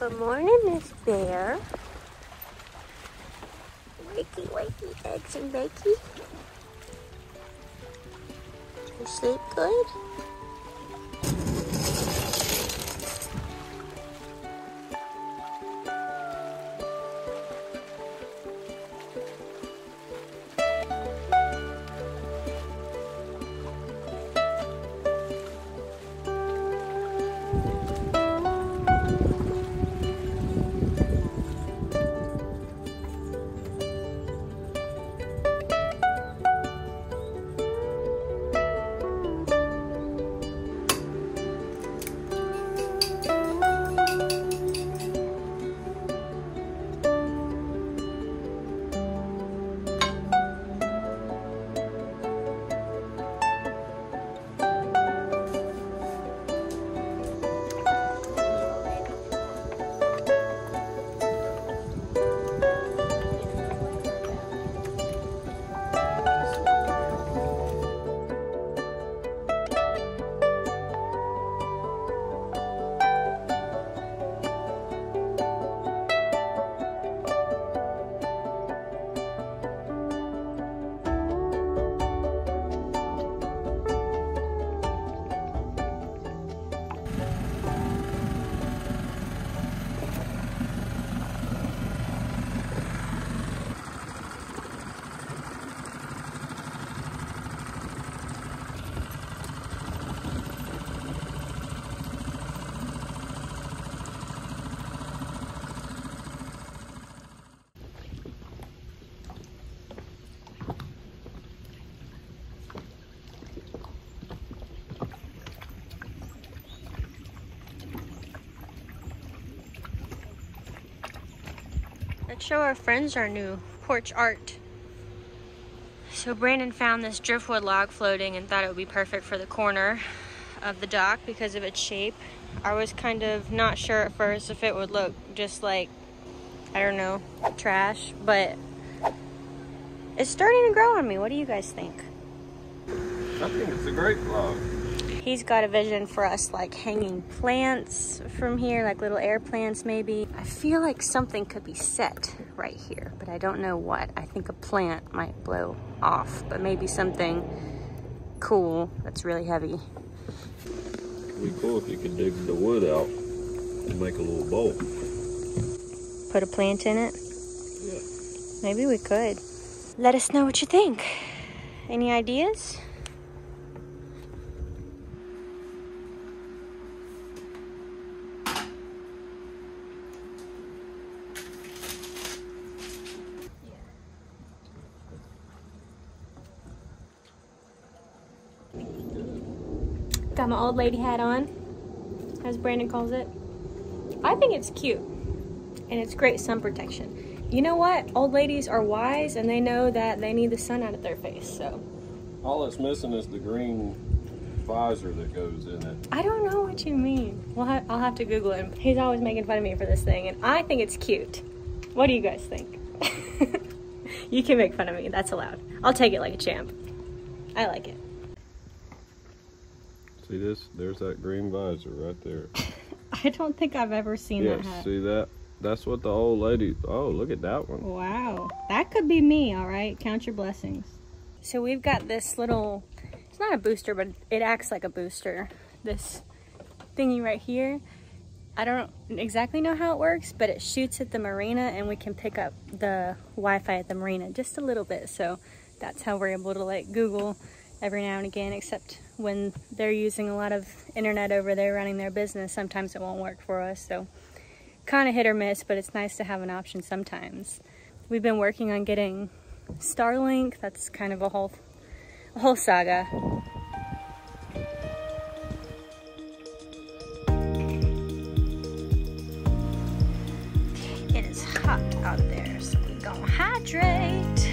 Good morning, Miss Bear. Wakey, wakey, eggs and bakey. Did you sleep good? Let's show our friends our new porch art. So Brandon found this driftwood log floating and thought it would be perfect for the corner of the dock because of its shape. I was kind of not sure at first if it would look just like, I don't know, trash, but it's starting to grow on me. What do you guys think? I think it's a great log. He's got a vision for us like hanging plants from here, like little air plants maybe. I feel like something could be set right here, but I don't know what. I think a plant might blow off, but maybe something cool that's really heavy. It'd be cool if you could dig the wood out and make a little bowl. Put a plant in it? Yeah. Maybe we could. Let us know what you think. Any ideas? Got my old lady hat on, as Brandon calls it. I think it's cute, and it's great sun protection. You know what? Old ladies are wise, and they know that they need the sun out of their face, so. All it's missing is the green visor that goes in it. I don't know what you mean. Well, I'll have to Google it. He's always making fun of me for this thing, and I think it's cute. What do you guys think? You can make fun of me, that's allowed. I'll take it like a champ. I like it. See this? There's that green visor right there. I don't think I've ever seen that hat. See that? That's what the old lady, oh, look at that one. Wow, that could be me, all right? Count your blessings. So we've got this little, it's not a booster, but it acts like a booster. This thingy right here. I don't exactly know how it works, but it shoots at the marina and we can pick up the Wi-Fi at the marina just a little bit. So that's how we're able to like Google every now and again, except when they're using a lot of internet over there running their business, sometimes it won't work for us. So kind of hit or miss, but it's nice to have an option sometimes. We've been working on getting Starlink. That's kind of a whole saga. It is hot out there, so we're gonna hydrate.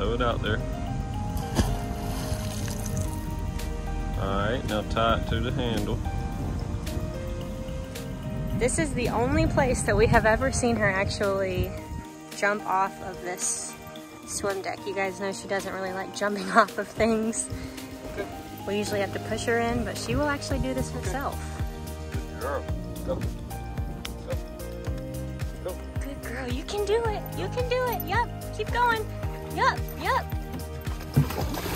Throw it out there. Alright, now tie it to the handle. This is the only place that we have ever seen her actually jump off of this swim deck. You guys know she doesn't really like jumping off of things. We usually have to push her in, but she will actually do this herself. Good girl. Go. Go. Go. Good girl. You can do it. You can do it. Yep. Keep going. Yep. Yep.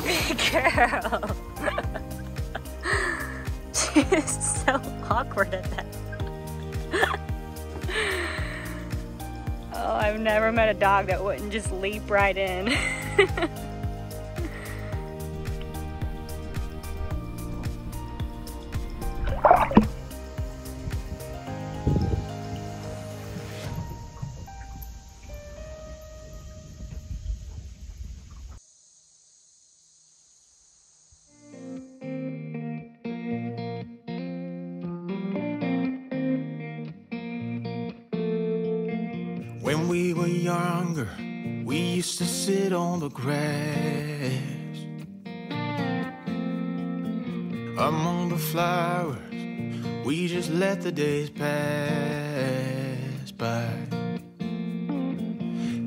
Good girl. She is so awkward at that. Oh, I've never met a dog that wouldn't just leap right in. When we were younger, we used to sit on the grass among the flowers. We just let the days pass by.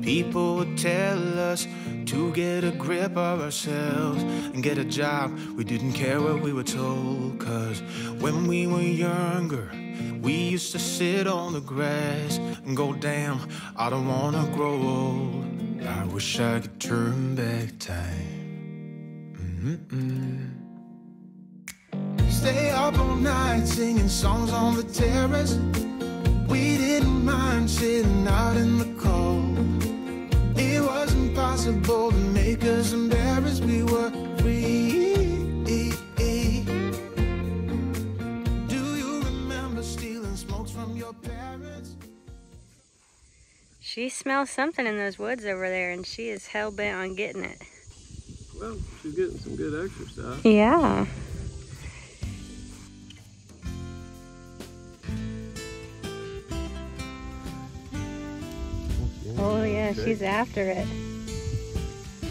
People would tell us to get a grip of ourselves and get a job. We didn't care what we were told, 'cause when we were younger, we used to sit on the grass and go, damn, I don't wanna grow old. I wish I could turn back time. Stay up all night singing songs on the terrace. We didn't mind sitting out in the cold. It was impossible to make us embarrassed. We were free. She smells something in those woods over there, and she is hell-bent on getting it. Well, she's getting some good exercise. Yeah. Oh yeah, she's after it.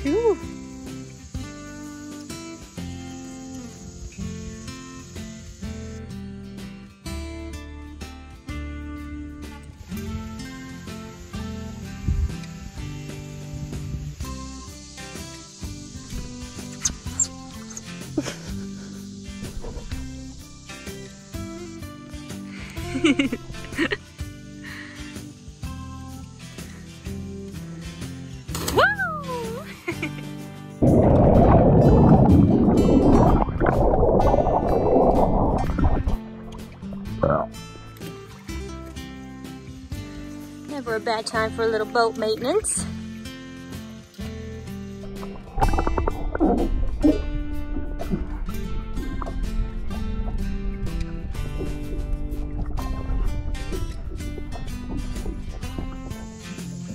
Whew. Never a bad time for a little boat maintenance.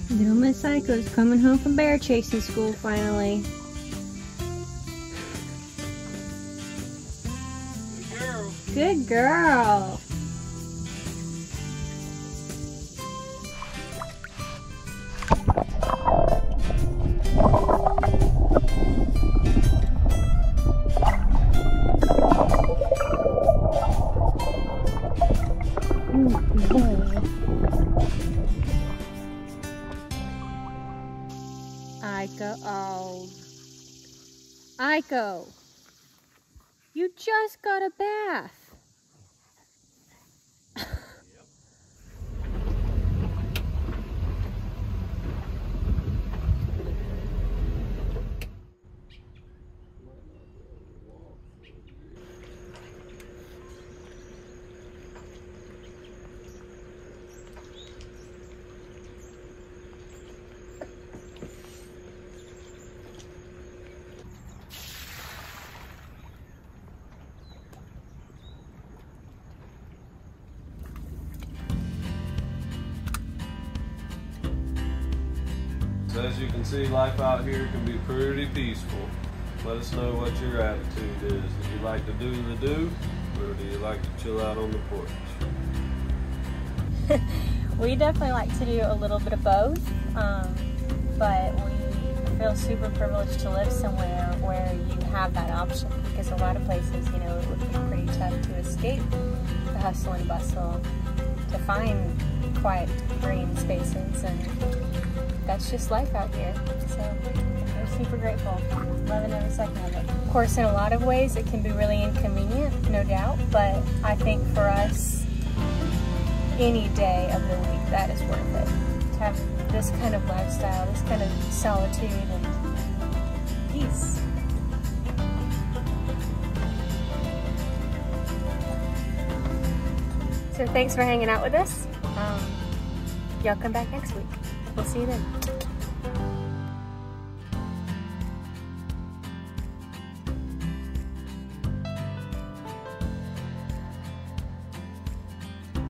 Little Miss Psycho's coming home from bear chasing school finally. Good girl. Good girl. Aiko, you just got a bath. So as you can see, life out here can be pretty peaceful. Let us know what your attitude is. Do you like to do the do, or do you like to chill out on the porch? We definitely like to do a little bit of both, but we feel super privileged to live somewhere where you have that option, because a lot of places, you know, it would be pretty tough to escape the hustle and bustle, to find quiet green spaces, and that's just life out here. So we're super grateful, loving every second of it. Of course, in a lot of ways it can be really inconvenient, no doubt, but I think for us, any day of the week, that is worth it. To have this kind of lifestyle, this kind of solitude and peace. So thanks for hanging out with us. Y'all come back next week. We'll see you then.